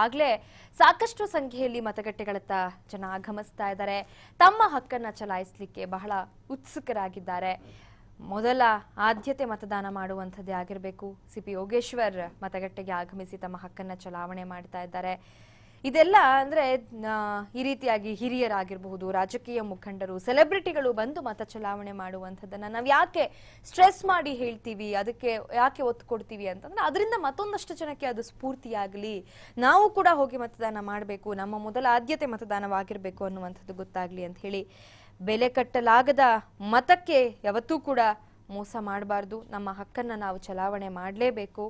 ಆಗ್ಲೇ ಸಾಕಷ್ಟು ಸಂಖ್ಯೆಯಲ್ಲಿ ಮತಗಟ್ಟೆಗಳತ್ತ ಜನ ಆಗಮಿಸ್ತಾ ಇದ್ದಾರೆ. ತಮ್ಮ ಹಕ್ಕನ್ನ ಚಲಾಯಿಸಲಿಕ್ಕೆ ಬಹಳ ಉತ್ಸುಕರಾಗಿದ್ದಾರೆ. ಮೊದಲ ಆದ್ಯತೆ ಮತದಾನ ಮಾಡುವಂಥದ್ದೇ ಆಗಿರಬೇಕು. ಸಿಪಿ ಯೋಗೇಶ್ವರ್ ಮತಗಟ್ಟೆಗೆ ಆಗಮಿಸಿ ತಮ್ಮ ಹಕ್ಕನ್ನ ಚಲಾವಣೆ ಮಾಡ್ತಾ ಇದ್ದಾರೆ. ಇದೆಲ್ಲ ಅಂದ್ರೆ ಈ ರೀತಿಯಾಗಿ ಹಿರಿಯರಾಗಿರಬಹುದು, ರಾಜಕೀಯ ಮುಖಂಡರು, ಸೆಲೆಬ್ರಿಟಿಗಳು ಬಂದು ಮತ ಚಲಾವಣೆ ಮಾಡುವಂಥದ್ದನ್ನ ನಾವು ಯಾಕೆ ಸ್ಟ್ರೆಸ್ ಮಾಡಿ ಹೇಳ್ತೀವಿ, ಅದಕ್ಕೆ ಯಾಕೆ ಒತ್ತು ಕೊಡ್ತೀವಿ ಅಂತಂದ್ರೆ ಅದರಿಂದ ಮತ್ತೊಂದಷ್ಟು ಜನಕ್ಕೆ ಅದು ಸ್ಫೂರ್ತಿಯಾಗಲಿ, ನಾವು ಕೂಡ ಹೋಗಿ ಮತದಾನ ಮಾಡಬೇಕು, ನಮ್ಮ ಮೊದಲ ಆದ್ಯತೆ ಮತದಾನವಾಗಿರಬೇಕು ಅನ್ನುವಂಥದ್ದು ಗೊತ್ತಾಗ್ಲಿ ಅಂತ ಹೇಳಿ. ಬೆಲೆ ಕಟ್ಟಲಾಗದ ಮತಕ್ಕೆ ಯಾವತ್ತೂ ಕೂಡ ಮೋಸ ಮಾಡಬಾರ್ದು. ನಮ್ಮ ಹಕ್ಕನ್ನ ನಾವು ಚಲಾವಣೆ ಮಾಡಲೇಬೇಕು.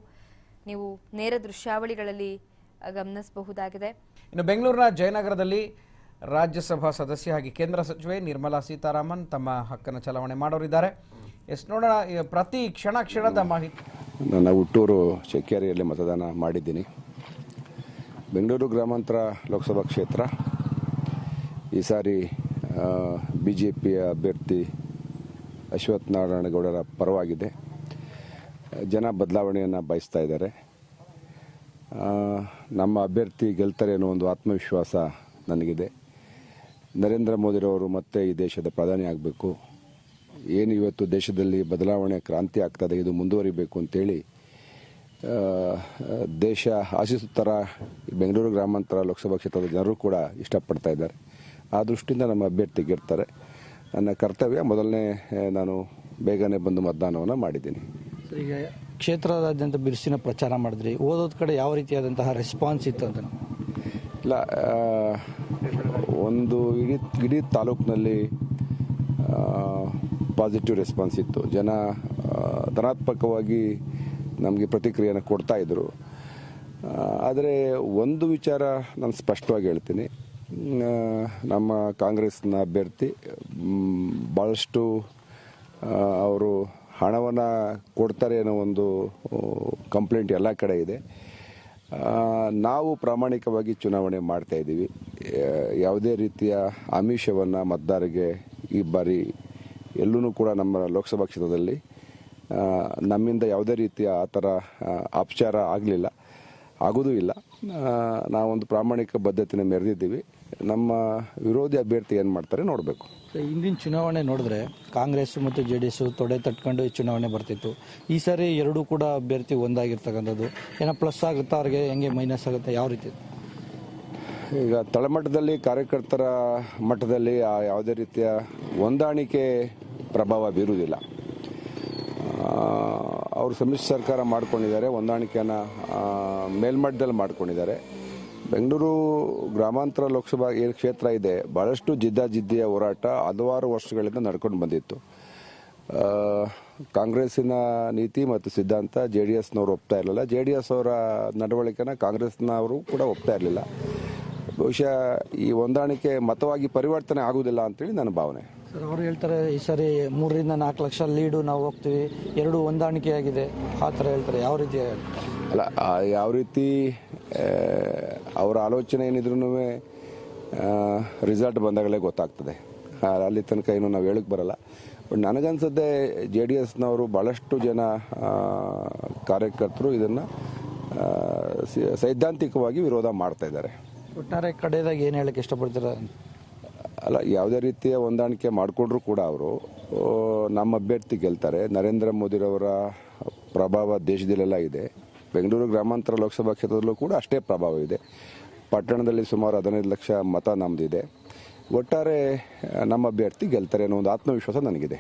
ನೀವು ನೇರ ದೃಶ್ಯಾವಳಿಗಳಲ್ಲಿ ಗಮನಿಸಬಹುದಾಗಿದೆ. ಇನ್ನು ಬೆಂಗಳೂರಿನ ಜಯನಗರದಲ್ಲಿ ರಾಜ್ಯಸಭಾ ಸದಸ್ಯ ಹಾಗೆ ಕೇಂದ್ರ ಸಚಿವೆ ನಿರ್ಮಲಾ ಸೀತಾರಾಮನ್ ತಮ್ಮ ಹಕ್ಕನ್ನು ಚಲಾವಣೆ ಮಾಡೋರಿದ್ದಾರೆ. ನೋಡೋಣ ಪ್ರತಿ ಕ್ಷಣದ ಮಾಹಿತಿ. ನನ್ನ ಹುಟ್ಟೂರು ಚೆಕ್ಕೇರಿಯಲ್ಲಿ ಮತದಾನ ಮಾಡಿದ್ದೀನಿ. ಬೆಂಗಳೂರು ಗ್ರಾಮಾಂತರ ಲೋಕಸಭಾ ಕ್ಷೇತ್ರ ಈ ಸಾರಿ ಬಿಜೆಪಿಯ ಅಭ್ಯರ್ಥಿ ಅಶ್ವಥ್ ನಾರಾಯಣಗೌಡರ ಪರವಾಗಿದೆ. ಜನ ಬದಲಾವಣೆಯನ್ನು ಬಯಸ್ತಾ ಇದ್ದಾರೆ. ನಮ್ಮ ಅಭ್ಯರ್ಥಿ ಗೆಲ್ತಾರೆ ಅನ್ನೋ ಒಂದು ಆತ್ಮವಿಶ್ವಾಸ ನನಗಿದೆ. ನರೇಂದ್ರ ಮೋದಿರವರು ಮತ್ತೆ ಈ ದೇಶದ ಪ್ರಧಾನಿ ಆಗಬೇಕು, ಏನು ಇವತ್ತು ದೇಶದಲ್ಲಿ ಬದಲಾವಣೆ ಕ್ರಾಂತಿ ಆಗ್ತದೆ, ಇದು ಮುಂದುವರಿಬೇಕು ಅಂತೇಳಿ ದೇಶ ಆಶಿಸುತ್ತರ ಬೆಂಗಳೂರು ಗ್ರಾಮಾಂತರ ಲೋಕಸಭಾ ಕ್ಷೇತ್ರದ ಜನರು ಕೂಡ ಇಷ್ಟಪಡ್ತಾ ಇದ್ದಾರೆ. ಆ ದೃಷ್ಟಿಯಿಂದ ನಮ್ಮ ಅಭ್ಯರ್ಥಿ ಗೆಲ್ತಾರೆ. ನನ್ನ ಕರ್ತವ್ಯ ಮೊದಲನೇ ನಾನು ಬೇಗನೆ ಬಂದು ಮತದಾನವನ್ನು ಮಾಡಿದ್ದೀನಿ. ಈಗ ಕ್ಷೇತ್ರದಾದ್ಯಂತ ಬಿರುಸಿನ ಪ್ರಚಾರ ಮಾಡಿದ್ರಿ, ಓದೋದ್ ಕಡೆ ಯಾವ ರೀತಿಯಾದಂತಹ ರೆಸ್ಪಾನ್ಸ್ ಇತ್ತು ಅಂತ? ಇಲ್ಲ, ಒಂದು ಇಡೀ ತಾಲೂಕಿನಲ್ಲಿ ಪಾಸಿಟಿವ್ ರೆಸ್ಪಾನ್ಸ್ ಇತ್ತು. ಜನ ಧನಾತ್ಮಕವಾಗಿ ನಮಗೆ ಪ್ರತಿಕ್ರಿಯೆಯನ್ನು ಕೊಡ್ತಾ ಇದ್ರು. ಆದರೆ ಒಂದು ವಿಚಾರ ನಾನು ಸ್ಪಷ್ಟವಾಗಿ ಹೇಳ್ತೀನಿ, ನಮ್ಮ ಕಾಂಗ್ರೆಸ್ನ ಅಭ್ಯರ್ಥಿ ಭಾಳಷ್ಟು ಅವರು ಹಣವನ್ನು ಕೊಡ್ತಾರೆ ಅನ್ನೋ ಒಂದು ಕಂಪ್ಲೇಂಟ್ ಎಲ್ಲ ಕಡೆ ಇದೆ. ನಾವು ಪ್ರಾಮಾಣಿಕವಾಗಿ ಚುನಾವಣೆ ಮಾಡ್ತಾ ಇದ್ದೀವಿ. ಯಾವುದೇ ರೀತಿಯ ಆಮಿಷವನ್ನು ಮತದಾರರಿಗೆ ಈ ಬಾರಿ ಎಲ್ಲೂ ಕೂಡ ನಮ್ಮ ಲೋಕಸಭಾ ಕ್ಷೇತ್ರದಲ್ಲಿ ನಮ್ಮಿಂದ ಯಾವುದೇ ರೀತಿಯ ಆ ಥರ ಅಪಚಾರ ಆಗಲಿಲ್ಲ, ಆಗೋದೂ ಇಲ್ಲ. ನಾವೊಂದು ಪ್ರಾಮಾಣಿಕ ಬದ್ಧತೆಯನ್ನು ಮೆರೆದಿದ್ದೀವಿ. ನಮ್ಮ ವಿರೋಧಿ ಅಭ್ಯರ್ಥಿ ಏನು ಮಾಡ್ತಾರೆ ನೋಡಬೇಕು. ಹಿಂದಿನ ಚುನಾವಣೆ ನೋಡಿದ್ರೆ ಕಾಂಗ್ರೆಸ್ ಮತ್ತು JDS ತೊಡೆ ತಟ್ಕೊಂಡು ಈ ಚುನಾವಣೆ ಬರ್ತಿತ್ತು. ಈ ಸಾರಿ ಎರಡೂ ಕೂಡ ಅಭ್ಯರ್ಥಿ ಒಂದಾಗಿರ್ತಕ್ಕಂಥದ್ದು ಏನೋ ಪ್ಲಸ್ ಆಗುತ್ತಾ, ಅವ್ರಿಗೆ ಹೆಂಗೆ ಮೈನಸ್ ಆಗುತ್ತೆ, ಯಾವ ರೀತಿ? ಈಗ ತಳಮಟ್ಟದಲ್ಲಿ ಕಾರ್ಯಕರ್ತರ ಮಟ್ಟದಲ್ಲಿ ಯಾವುದೇ ರೀತಿಯ ಹೊಂದಾಣಿಕೆ ಪ್ರಭಾವ ಬೀರುವುದಿಲ್ಲ. ಅವರು ಸಮ್ಮಿಶ್ರ ಸರ್ಕಾರ ಮಾಡ್ಕೊಂಡಿದ್ದಾರೆ, ಹೊಂದಾಣಿಕೆಯನ್ನು ಮೇಲ್ಮಟ್ಟದಲ್ಲಿ ಮಾಡ್ಕೊಂಡಿದ್ದಾರೆ. ಬೆಂಗಳೂರು ಗ್ರಾಮಾಂತರ ಲೋಕಸಭಾ ಏನು ಕ್ಷೇತ್ರ ಇದೆ, ಭಾಳಷ್ಟು ಜಿದ್ದಾಜಿದ್ದಿಯ ಹೋರಾಟ ಹಲವಾರು ವರ್ಷಗಳಿಂದ ನಡ್ಕೊಂಡು ಬಂದಿತ್ತು. ಕಾಂಗ್ರೆಸ್ಸಿನ ನೀತಿ ಮತ್ತು ಸಿದ್ಧಾಂತ JDSನವರು ಒಪ್ತಾ ಇರಲಿಲ್ಲ. JDS ಅವರ ನಡವಳಿಕೆನ ಕಾಂಗ್ರೆಸ್ನವರು ಕೂಡ ಒಪ್ತಾ ಇರಲಿಲ್ಲ. ಬಹುಶಃ ಈ ಹೊಂದಾಣಿಕೆ ಮತವಾಗಿ ಪರಿವರ್ತನೆ ಆಗುವುದಿಲ್ಲ ಅಂತೇಳಿ ನನ್ನ ಭಾವನೆ. ಸರ್, ಅವರು ಹೇಳ್ತಾರೆ ಈ ಸಾರಿ 3 ರಿಂದ 4 ಲಕ್ಷ ಲೀಡು ನಾವು ಹೋಗ್ತೀವಿ, ಎರಡು ಹೊಂದಾಣಿಕೆಯಾಗಿದೆ ಆ ಥರ ಹೇಳ್ತಾರೆ. ಯಾವ ರೀತಿ? ಅಲ್ಲ, ಯಾವ ರೀತಿ ಅವರ ಆಲೋಚನೆ ಏನಿದ್ರು ರಿಸಲ್ಟ್ ಬಂದಾಗಲೇ ಗೊತ್ತಾಗ್ತದೆ. ಅಲ್ಲಿ ತನಕ ಏನು ನಾವು ಹೇಳಕ್ಕೆ ಬರಲ್ಲ. ಬಟ್ ನನಗನ್ಸದ್ದೆ JDSನವರು ಭಾಳಷ್ಟು ಜನ ಕಾರ್ಯಕರ್ತರು ಇದನ್ನು ಸೈದ್ಧಾಂತಿಕವಾಗಿ ವಿರೋಧ ಮಾಡ್ತಾ ಇದ್ದಾರೆ. ಒಟ್ಟಾರೆ ಕಡೆದಾಗ ಏನು ಹೇಳಕ್ಕೆ ಇಷ್ಟಪಡ್ತೀರ? ಅಲ್ಲ, ಯಾವುದೇ ರೀತಿಯ ಹೊಂದಾಣಿಕೆ ಮಾಡಿಕೊಂಡ್ರೂ ಕೂಡ ಅವರು ನಮ್ಮ ಅಭ್ಯರ್ಥಿ ಗೆಲ್ತಾರೆ. ನರೇಂದ್ರ ಮೋದಿರವರ ಪ್ರಭಾವ ದೇಶದಲ್ಲೆಲ್ಲ ಇದೆ. ಬೆಂಗಳೂರು ಗ್ರಾಮಾಂತರ ಲೋಕಸಭಾ ಕ್ಷೇತ್ರದಲ್ಲೂ ಕೂಡ ಅಷ್ಟೇ ಪ್ರಭಾವ ಇದೆ. ಪಟ್ಟಣದಲ್ಲಿ ಸುಮಾರು 15 ಲಕ್ಷ ಮತ ನಮ್ಮದಿದೆ. ಒಟ್ಟಾರೆ ನಮ್ಮ ಅಭ್ಯರ್ಥಿ ಗೆಲ್ತಾರೆ ಅನ್ನೋ ಒಂದು ಆತ್ಮವಿಶ್ವಾಸ ನನಗಿದೆ.